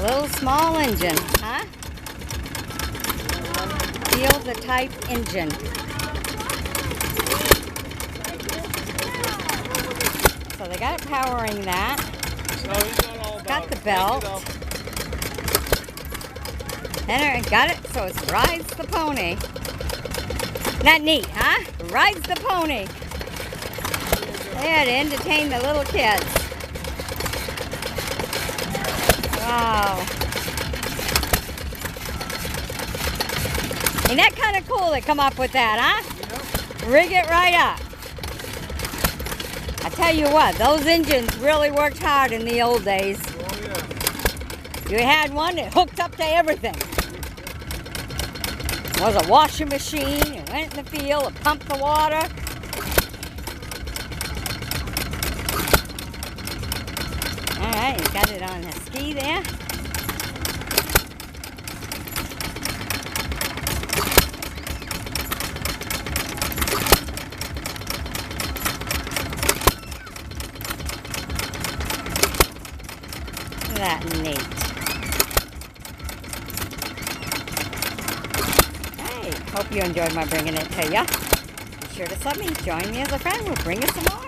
little small engine, huh? Feel the type engine. So they got it powering that. Got the belt. And it got it so it rides the pony. Not neat, huh? Rides the pony. Yeah, to entertain the little kids. Wow. Ain't that kind of cool to come up with that, huh? Yep. Rig it right up. I tell you what, those engines really worked hard in the old days. Oh, yeah. You had one that hooked up to everything. It was a washing machine. It went in the field. It pumped the water. All right, you got it on the ski there. Isn't that neat? Hey, hope you enjoyed my bringing it to ya. Be sure to sub me. Join me as a friend. We'll bring you some more.